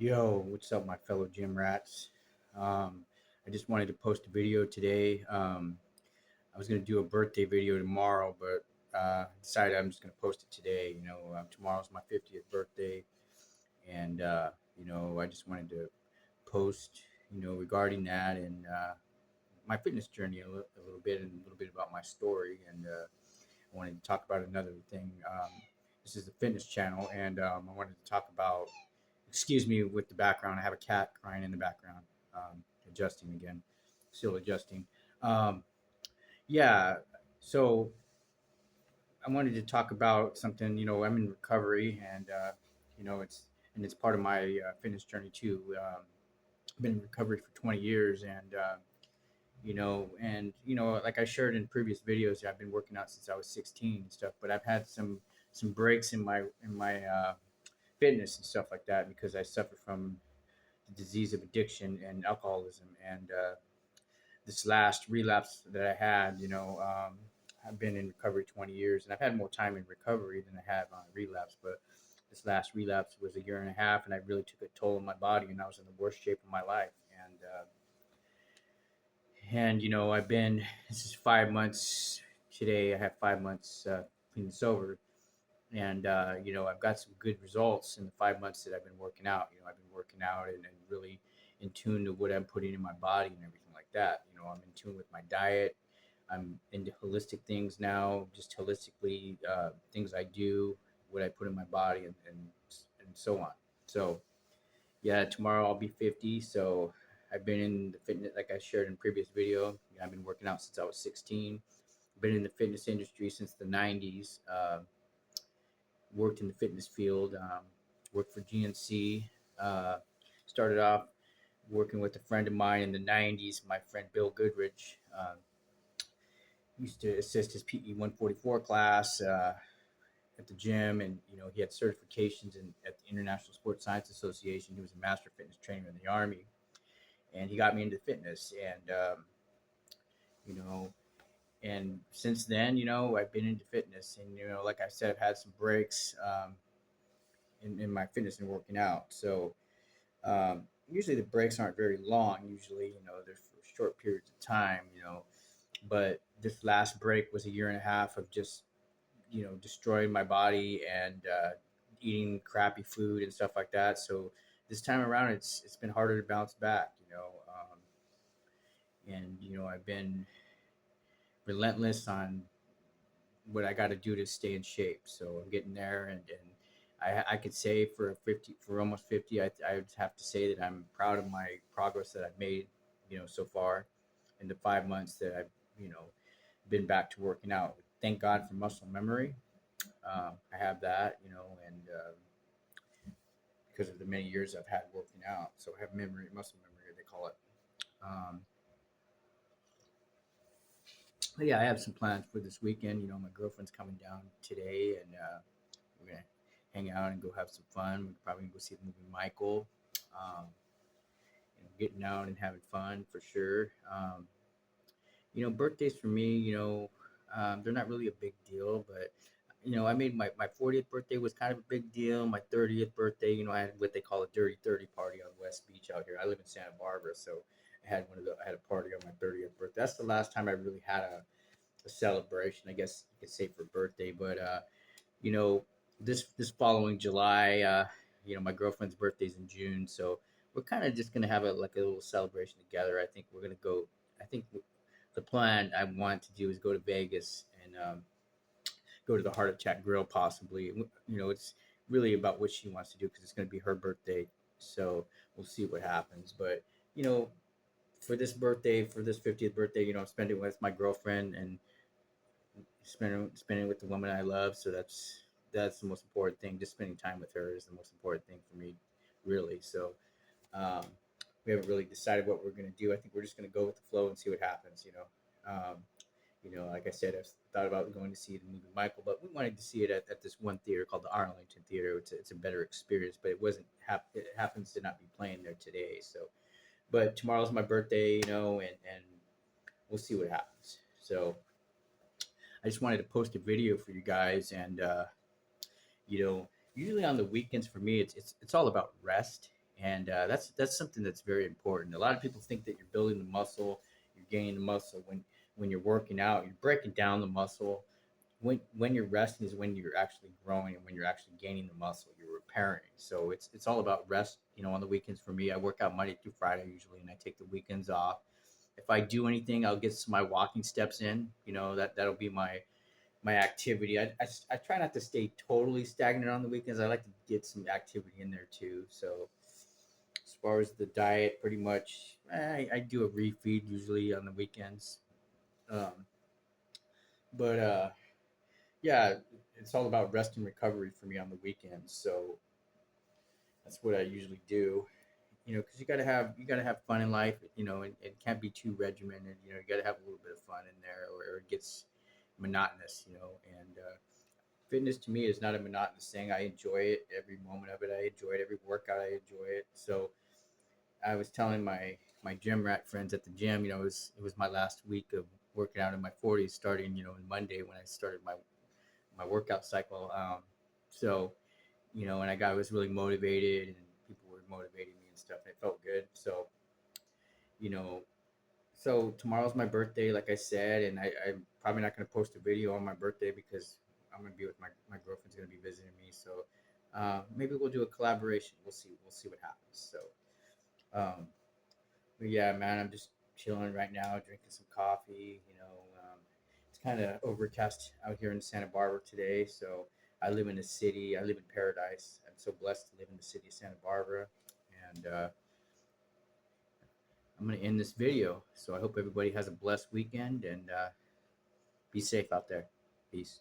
Yo, what's up, my fellow gym rats? Um, I just wanted to post a video today. I was gonna do a birthday video tomorrow, but decided I'm just gonna post it today. Tomorrow's my 50th birthday, and I just wanted to post, regarding that and my fitness journey a little bit and a little bit about my story. And I wanted to talk about another thing. This is a fitness channel, and I wanted to talk about. Excuse me with the background. I have a cat crying in the background. Adjusting again, still adjusting. Um, yeah. So I wanted to talk about something. I'm in recovery, and it's part of my fitness journey too. I've been in recovery for 20 years, and like I shared in previous videos, I've been working out since I was 16 and stuff. But I've had some breaks in my fitness and stuff like that because I suffer from the disease of addiction and alcoholism. And this last relapse that I had, I've been in recovery 20 years, and I've had more time in recovery than I have on relapse. But this last relapse was a year and a half, and I really took a toll on my body, and I was in the worst shape of my life. And I've been. This is 5 months today. I have 5 months clean sober, and I've got some good results in the 5 months that I've been working out. I've been working out and really in tune to what I'm putting in my body and everything like that. I'm in tune with my diet. I'm into holistic things now, just holistically things I do, what I put in my body, and so on. So yeah, tomorrow I'll be 50. So I've been in the fitness, like I shared in previous video. I've been working out since I was 16. Been in the fitness industry since the 90s. Worked in the fitness field, worked for GNC. Uh, Started off working with a friend of mine in the 90s, my friend Bill Goodrich. Used to assist his PE 144 class at the gym, and he had certifications at the International Sports Science Association. He was a master fitness trainer in the Army, and he got me into fitness. And you know, and since then, I've been into fitness, and like I said, I've had some breaks in my fitness and working out. So usually the breaks aren't very long. Usually, they're for short periods of time. But this last break was a year and a half of just destroying my body and eating crappy food and stuff like that. So this time around, it's been harder to bounce back. And I've been relentless on what I got to do to stay in shape. So I'm getting there, and I could say for almost 50, I would have to say that I'm proud of my progress that I've made, so far in the 5 months that I've, you know, been back to working out. Thank God for muscle memory. I have that, and because of the many years I've had working out, so I have muscle memory, they call it. Um, but yeah, I have some plans for this weekend. My girlfriend's coming down today, and we're gonna hang out and go have some fun. We're probably gonna go see the movie Michael. Um, Getting out and having fun for sure. Birthdays for me, they're not really a big deal, but I made my 40th birthday was kind of a big deal. My 30th birthday, I had what they call a dirty 30 party on West Beach out here. I live in Santa Barbara, so I had a party on my 30th birthday. That's the last time I really had a celebration, I guess you could say, for birthday. But you know, this following July, my girlfriend's birthday's in June, so we're kind of just gonna have a little celebration together. I think we're gonna go. I think the plan I want to do is go to Vegas and go to the Heart Attack Grill, possibly. It's really about what she wants to do because it's gonna be her birthday, so we'll see what happens. But you know, for this 50th birthday, I'm spending with my girlfriend and spending with the woman I love. So that's the most important thing. Just spending time with her is the most important thing for me, really. So um, we haven't really decided what we're gonna do. I think we're just gonna go with the flow and see what happens. Like I said, I've thought about going to see the movie Michael, but we wanted to see it at this one theater called the Arlington Theater. It's a better experience, but it happens to not be playing there today. So, but tomorrow's my birthday, and we'll see what happens. So I just wanted to post a video for you guys, and usually on the weekends for me, it's all about rest And that's something that's very important. A lot of people think that you're building the muscle, you're gaining the muscle when you're working out, you're breaking down the muscle. When you're resting is when you're actually growing, and when you're actually gaining the muscle, you're repairing. So it's all about rest. On the weekends for me, I work out Monday through Friday usually, and I take the weekends off. If I do anything, I'll get my walking steps in. That'll be my activity. I try not to stay totally stagnant on the weekends. I like to get some activity in there too. So as far as the diet, pretty much I do a refeed usually on the weekends. Um, but yeah, it's all about rest and recovery for me on the weekends. So that's what I usually do. Because you gotta have fun in life. It can't be too regimented. You gotta have a little bit of fun in there, or it gets monotonous. And fitness to me is not a monotonous thing. I enjoy it every moment of it. I enjoy it every workout. I enjoy it. So I was telling my gym rat friends at the gym, it was my last week of working out in my 40s, starting on Monday when I started my workout cycle. So and I was really motivated, and people were motivating me and stuff, and it felt good. You know, so tomorrow's my birthday, like I said, and I'm probably not going to post a video on my birthday because I'm going to be with my girlfriend's going to be visiting me. So maybe we'll do a collaboration. We'll see. We'll see what happens. Um, but yeah, man, I'm just chilling right now, drinking some coffee. It's kind of overcast out here in Santa Barbara today. So I live in a city. I live in paradise. I'm so blessed to live in the city of Santa Barbara. And I'm going to end this video. So I hope everybody has a blessed weekend, and be safe out there. Peace.